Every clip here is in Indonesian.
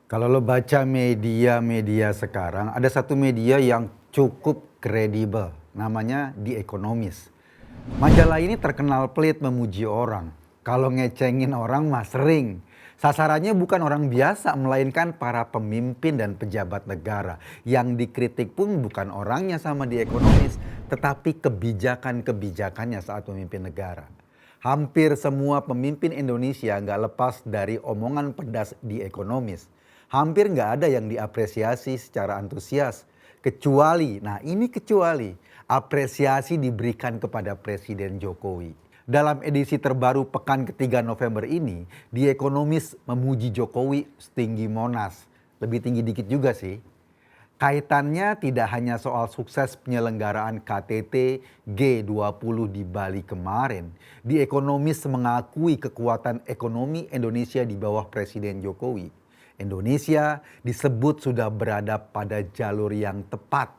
Kalau lo baca media-media sekarang, ada satu media yang cukup kredibel, namanya The Economist. Majalah ini terkenal pelit memuji orang. Kalau ngecengin orang mah sering. Sasarannya bukan orang biasa, melainkan para pemimpin dan pejabat negara. Yang dikritik pun bukan orangnya sama The Economist, tetapi kebijakan-kebijakannya saat memimpin negara. Hampir semua pemimpin Indonesia nggak lepas dari omongan pedas The Economist. Hampir nggak ada yang diapresiasi secara antusias. Kecuali, nah ini kecuali, apresiasi diberikan kepada Presiden Jokowi. Dalam edisi terbaru pekan ketiga November ini, The Economist memuji Jokowi setinggi Monas. Lebih tinggi dikit juga sih. Kaitannya tidak hanya soal sukses penyelenggaraan KTT G20 di Bali kemarin. The Economist mengakui kekuatan ekonomi Indonesia di bawah Presiden Jokowi. Indonesia disebut sudah berada pada jalur yang tepat.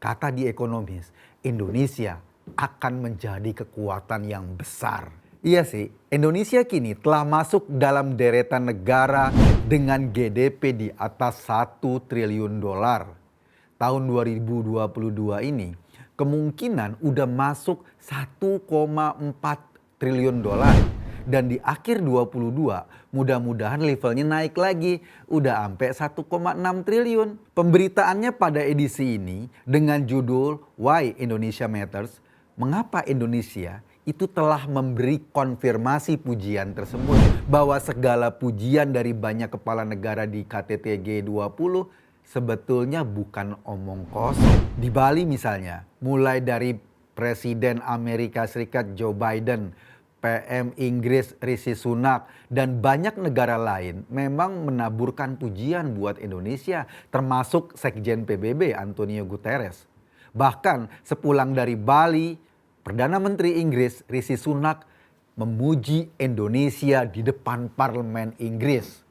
Kata The Economist, Indonesia akan menjadi kekuatan yang besar. Iya sih, Indonesia kini telah masuk dalam deretan negara dengan GDP di atas 1 triliun dolar. Tahun 2022 ini kemungkinan udah masuk 1,4 triliun dolar. Dan di akhir 22 mudah-mudahan levelnya naik lagi, udah sampai 1,6 triliun. Pemberitaannya pada edisi ini dengan judul Why Indonesia Matters, mengapa Indonesia itu telah memberi konfirmasi pujian tersebut. Bahwa segala pujian dari banyak kepala negara di KTT G20 sebetulnya bukan omong kosong. Di Bali misalnya, mulai dari Presiden Amerika Serikat Joe Biden, PM Inggris Rishi Sunak, dan banyak negara lain memang menaburkan pujian buat Indonesia, termasuk Sekjen PBB Antonio Guterres. Bahkan sepulang dari Bali, Perdana Menteri Inggris Rishi Sunak memuji Indonesia di depan parlemen Inggris.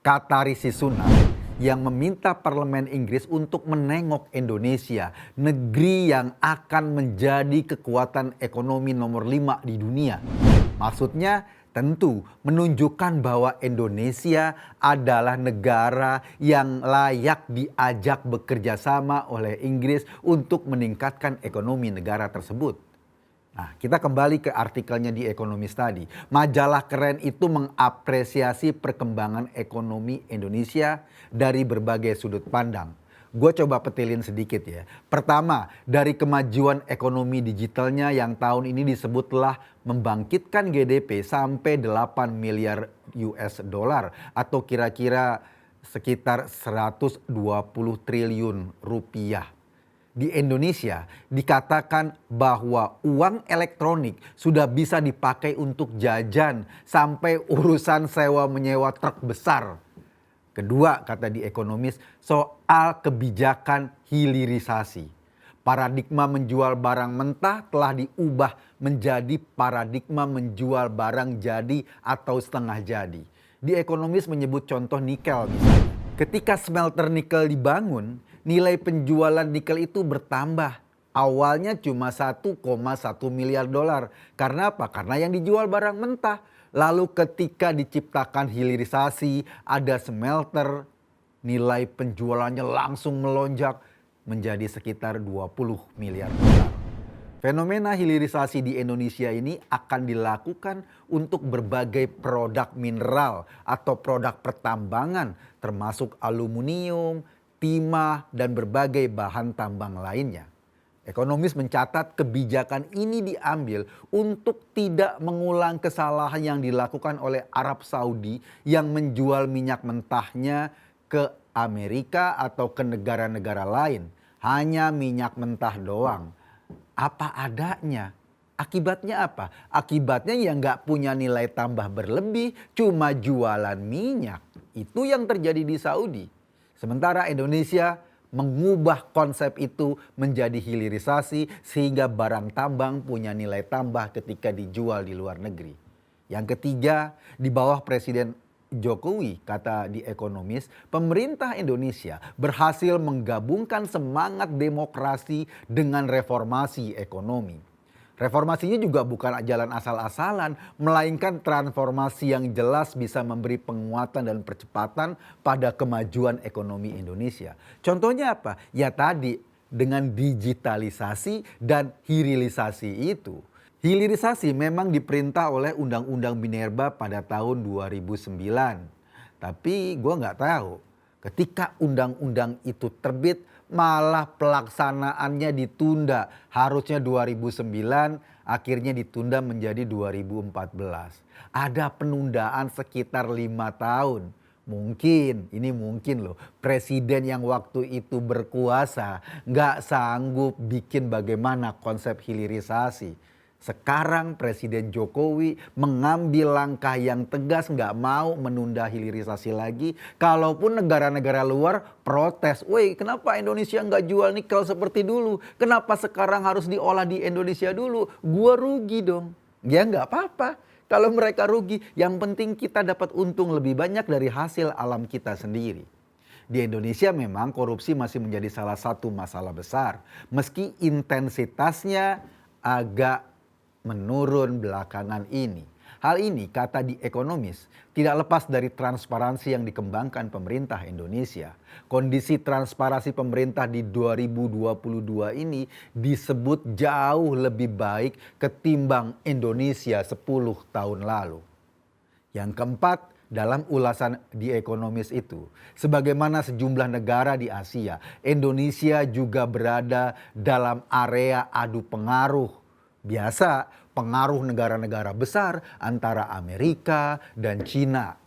Kata Rishi Sunak yang meminta parlemen Inggris untuk menengok Indonesia, negeri yang akan menjadi kekuatan ekonomi nomor 5 di dunia. Maksudnya tentu menunjukkan bahwa Indonesia adalah negara yang layak diajak bekerja sama oleh Inggris untuk meningkatkan ekonomi negara tersebut. Nah, kita kembali ke artikelnya di Economist tadi. Majalah keren itu mengapresiasi perkembangan ekonomi Indonesia dari berbagai sudut pandang. Gue coba petilin sedikit ya. Pertama, dari kemajuan ekonomi digitalnya yang tahun ini disebutlah membangkitkan GDP sampai 8 miliar US dollar atau kira-kira sekitar 120 triliun rupiah. Di Indonesia dikatakan bahwa uang elektronik sudah bisa dipakai untuk jajan sampai urusan sewa menyewa truk besar. Kedua, kata The Economist, soal kebijakan hilirisasi. Paradigma menjual barang mentah telah diubah menjadi paradigma menjual barang jadi atau setengah jadi. The Economist menyebut contoh nikel misalnya. Ketika smelter nikel dibangun, nilai penjualan nikel itu bertambah. Awalnya cuma 1,1 miliar dolar. Karena apa? Karena yang dijual barang mentah. Lalu ketika diciptakan hilirisasi, ada smelter, nilai penjualannya langsung melonjak menjadi sekitar 20 miliar dolar. Fenomena hilirisasi di Indonesia ini akan dilakukan untuk berbagai produk mineral atau produk pertambangan termasuk aluminium, timah, dan berbagai bahan tambang lainnya. Ekonomis mencatat kebijakan ini diambil untuk tidak mengulang kesalahan yang dilakukan oleh Arab Saudi yang menjual minyak mentahnya ke Amerika atau ke negara-negara lain. Hanya minyak mentah doang. Apa adanya. Akibatnya apa? Akibatnya ya nggak punya nilai tambah berlebih, cuma jualan minyak. Itu yang terjadi di Saudi. Sementara Indonesia mengubah konsep itu menjadi hilirisasi sehingga barang tambang punya nilai tambah ketika dijual di luar negeri. Yang ketiga, di bawah Presiden Jokowi, kata The Economist, pemerintah Indonesia berhasil menggabungkan semangat demokrasi dengan reformasi ekonomi. Reformasinya juga bukan jalan asal-asalan, melainkan transformasi yang jelas bisa memberi penguatan dan percepatan pada kemajuan ekonomi Indonesia. Contohnya apa? Ya tadi, dengan digitalisasi dan hilirisasi itu. Hilirisasi memang diperintah oleh Undang-Undang Minerba pada tahun 2009. Tapi gue nggak tahu, ketika undang-undang itu terbit malah pelaksanaannya ditunda. Harusnya 2009, akhirnya ditunda menjadi 2014. Ada penundaan sekitar 5 tahun. Ini mungkin loh, presiden yang waktu itu berkuasa nggak sanggup bikin bagaimana konsep hilirisasi. Sekarang Presiden Jokowi mengambil langkah yang tegas, nggak mau menunda hilirisasi lagi. Kalaupun negara-negara luar protes, woi kenapa Indonesia nggak jual nikel seperti dulu? Kenapa sekarang harus diolah di Indonesia dulu? Gua rugi dong. Ya nggak apa-apa. Kalau mereka rugi, yang penting kita dapat untung lebih banyak dari hasil alam kita sendiri. Di Indonesia memang korupsi masih menjadi salah satu masalah besar. Meski intensitasnya agak menurun belakangan ini. Hal ini, kata The Economist, tidak lepas dari transparansi yang dikembangkan pemerintah Indonesia. Kondisi transparansi pemerintah di 2022 ini disebut jauh lebih baik ketimbang Indonesia 10 tahun lalu. Yang keempat, dalam ulasan The Economist itu, sebagaimana sejumlah negara di Asia, Indonesia juga berada dalam area adu pengaruh. Biasa pengaruh negara-negara besar antara Amerika dan China.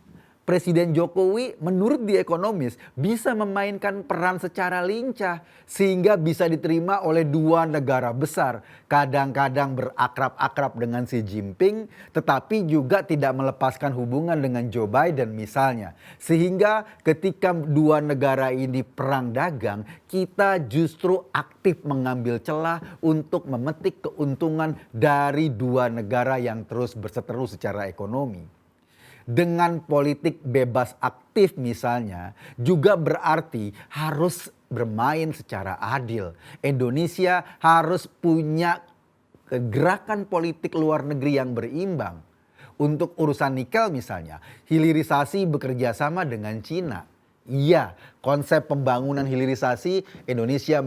Presiden Jokowi menurut The Economist bisa memainkan peran secara lincah sehingga bisa diterima oleh dua negara besar. Kadang-kadang berakrab-akrab dengan Xi Jinping tetapi juga tidak melepaskan hubungan dengan Joe Biden misalnya. Sehingga ketika dua negara ini perang dagang, kita justru aktif mengambil celah untuk memetik keuntungan dari dua negara yang terus berseteru secara ekonomi. Dengan politik bebas aktif misalnya juga berarti harus bermain secara adil. Indonesia harus punya gerakan politik luar negeri yang berimbang. Untuk urusan nikel misalnya, hilirisasi bekerja sama dengan Cina. Iya, konsep pembangunan hilirisasi Indonesia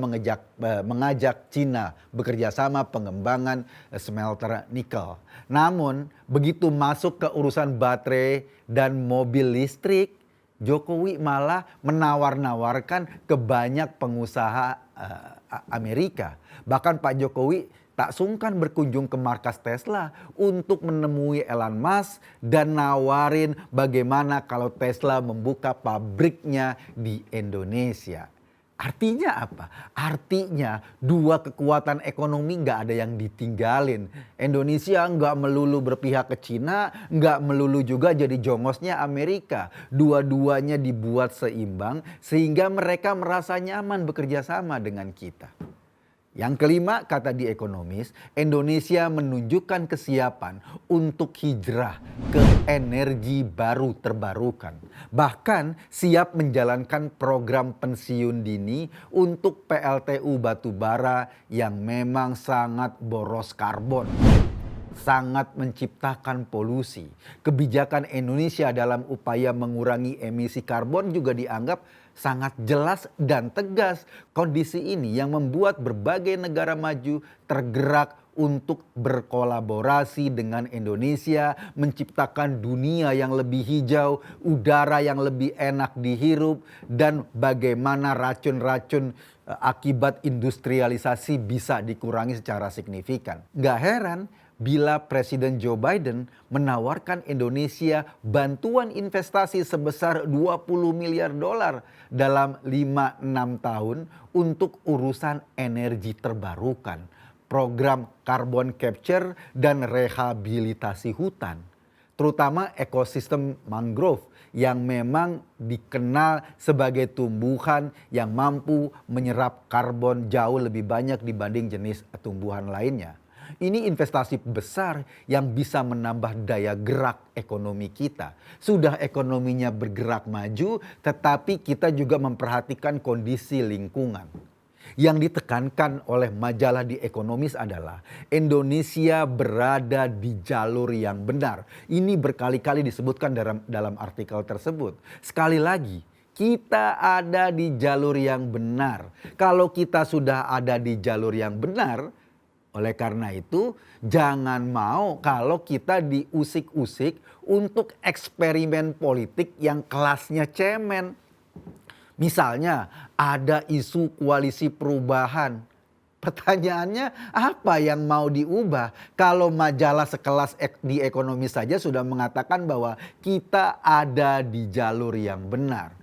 mengajak Cina bekerja sama pengembangan smelter nikel. Namun begitu masuk ke urusan baterai dan mobil listrik, Jokowi malah menawar-nawarkan ke banyak pengusaha Amerika. Bahkan Pak Jokowi tak sungkan berkunjung ke markas Tesla untuk menemui Elon Musk dan nawarin bagaimana kalau Tesla membuka pabriknya di Indonesia. Artinya apa? Artinya dua kekuatan ekonomi nggak ada yang ditinggalin. Indonesia nggak melulu berpihak ke Cina, nggak melulu juga jadi jongosnya Amerika. Dua-duanya dibuat seimbang sehingga mereka merasa nyaman bekerja sama dengan kita. Yang kelima, kata The Economist, Indonesia menunjukkan kesiapan untuk hijrah ke energi baru terbarukan. Bahkan siap menjalankan program pensiun dini untuk PLTU batubara yang memang sangat boros karbon. Sangat menciptakan polusi. Kebijakan Indonesia dalam upaya mengurangi emisi karbon juga dianggap sangat jelas dan tegas. Kondisi ini yang membuat berbagai negara maju tergerak untuk berkolaborasi dengan Indonesia, menciptakan dunia yang lebih hijau, udara yang lebih enak dihirup, dan bagaimana racun-racun akibat industrialisasi bisa dikurangi secara signifikan. Gak heran bila Presiden Joe Biden menawarkan Indonesia bantuan investasi sebesar 20 miliar dolar dalam 5-6 tahun untuk urusan energi terbarukan, program carbon capture dan rehabilitasi hutan, terutama ekosistem mangrove yang memang dikenal sebagai tumbuhan yang mampu menyerap karbon jauh lebih banyak dibanding jenis tumbuhan lainnya. Ini investasi besar yang bisa menambah daya gerak ekonomi kita. Sudah ekonominya bergerak maju, tetapi kita juga memperhatikan kondisi lingkungan. Yang ditekankan oleh majalah The Economist adalah Indonesia berada di jalur yang benar. Ini berkali-kali disebutkan dalam artikel tersebut. Sekali lagi, kita ada di jalur yang benar. Kalau kita sudah ada di jalur yang benar, oleh karena itu jangan mau kalau kita diusik-usik untuk eksperimen politik yang kelasnya cemen. Misalnya ada isu koalisi perubahan. Pertanyaannya apa yang mau diubah? Kalau majalah sekelas The Economist saja sudah mengatakan bahwa kita ada di jalur yang benar.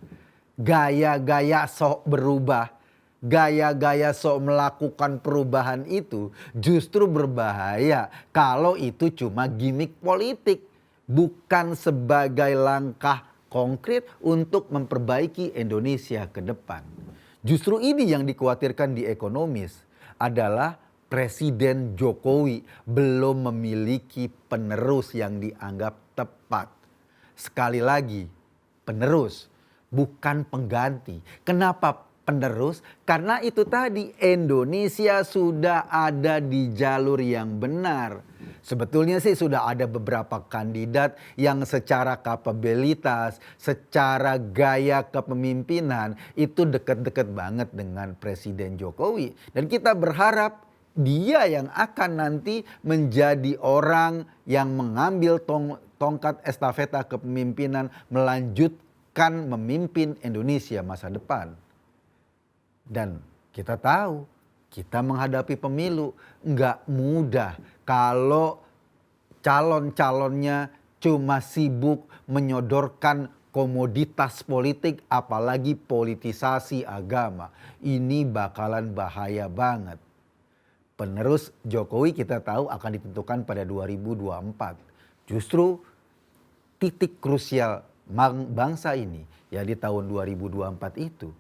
Gaya-gaya sok berubah, gaya-gaya sok melakukan perubahan itu justru berbahaya kalau itu cuma gimmick politik, bukan sebagai langkah konkret untuk memperbaiki Indonesia ke depan. Justru ini yang dikhawatirkan di Ekonomis adalah Presiden Jokowi belum memiliki penerus yang dianggap tepat. Sekali lagi, penerus bukan pengganti. Kenapa penerus? Karena itu tadi Indonesia sudah ada di jalur yang benar. Sebetulnya sih sudah ada beberapa kandidat yang secara kapabilitas, secara gaya kepemimpinan itu dekat-dekat banget dengan Presiden Jokowi. Dan kita berharap dia yang akan nanti menjadi orang yang mengambil tongkat estafeta kepemimpinan, melanjutkan memimpin Indonesia masa depan. Dan kita tahu kita menghadapi pemilu nggak mudah kalau calon-calonnya cuma sibuk menyodorkan komoditas politik, apalagi politisasi agama. Ini bakalan bahaya banget. Penerus Jokowi kita tahu akan ditentukan pada 2024. Justru titik krusial bangsa ini ya di tahun 2024 itu.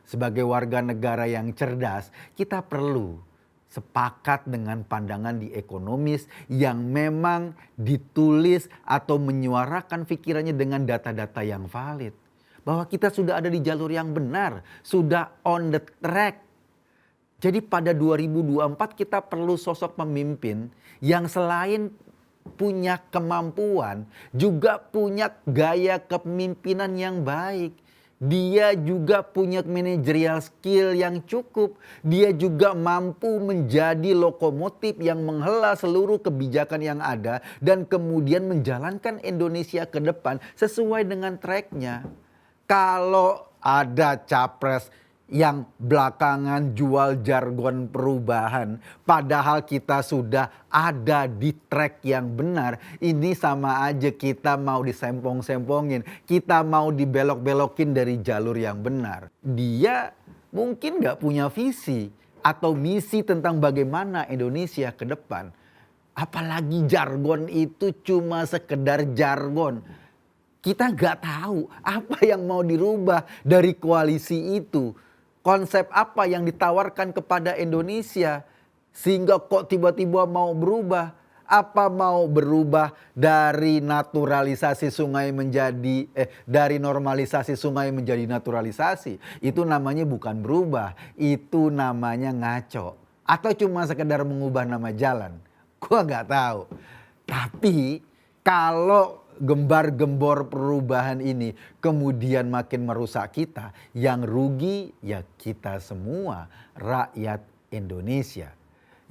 Sebagai warga negara yang cerdas, kita perlu sepakat dengan pandangan di Ekonomis yang memang ditulis atau menyuarakan pikirannya dengan data-data yang valid. Bahwa kita sudah ada di jalur yang benar, sudah on the track. Jadi pada 2024 kita perlu sosok pemimpin yang selain punya kemampuan, juga punya gaya kepemimpinan yang baik. Dia juga punya managerial skill yang cukup. Dia juga mampu menjadi lokomotif yang menghela seluruh kebijakan yang ada dan kemudian menjalankan Indonesia ke depan sesuai dengan tracknya. Kalau ada capres yang belakangan jual jargon perubahan, padahal kita sudah ada di track yang benar, ini sama aja kita mau disempong-sempongin, kita mau dibelok-belokin dari jalur yang benar. Dia mungkin gak punya visi atau misi tentang bagaimana Indonesia ke depan. Apalagi jargon itu cuma sekedar jargon. Kita gak tahu apa yang mau dirubah dari koalisi itu. Konsep apa yang ditawarkan kepada Indonesia sehingga kok tiba-tiba mau berubah? Apa mau berubah dari naturalisasi sungai menjadi dari normalisasi sungai menjadi naturalisasi? Itu namanya bukan berubah, itu namanya ngaco. Atau cuma sekedar mengubah nama jalan? Gua nggak tahu. Tapi kalau gembar-gembor perubahan ini kemudian makin merusak kita, yang rugi ya kita semua, rakyat Indonesia.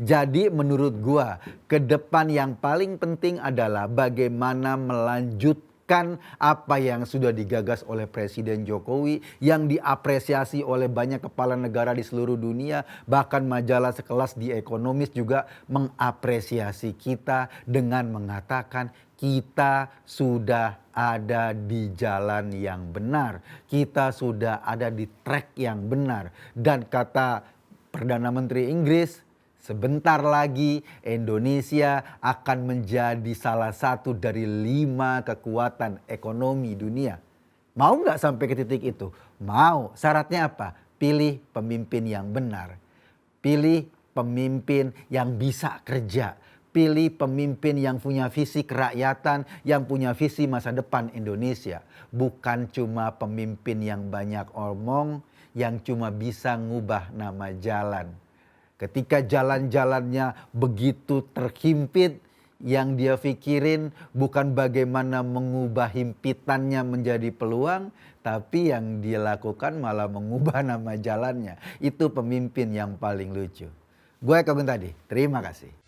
Jadi menurut gua ke depan yang paling penting adalah bagaimana melanjutkan apa yang sudah digagas oleh Presiden Jokowi yang diapresiasi oleh banyak kepala negara di seluruh dunia, bahkan majalah sekelas The Economist juga mengapresiasi kita dengan mengatakan kita sudah ada di jalan yang benar. Kita sudah ada di track yang benar. Dan kata Perdana Menteri Inggris, sebentar lagi Indonesia akan menjadi salah satu dari 5 kekuatan ekonomi dunia. Mau nggak sampai ke titik itu? Mau. Syaratnya apa? Pilih pemimpin yang benar. Pilih pemimpin yang bisa kerja. pilih pemimpin yang punya visi kerakyatan, yang punya visi masa depan Indonesia. Bukan cuma pemimpin yang banyak omong, yang cuma bisa ngubah nama jalan. Ketika jalan-jalannya begitu terhimpit, yang dia pikirin bukan bagaimana mengubah himpitannya menjadi peluang, tapi yang dia lakukan malah mengubah nama jalannya. Itu pemimpin yang paling lucu. Gue Eka Guntadi, terima kasih.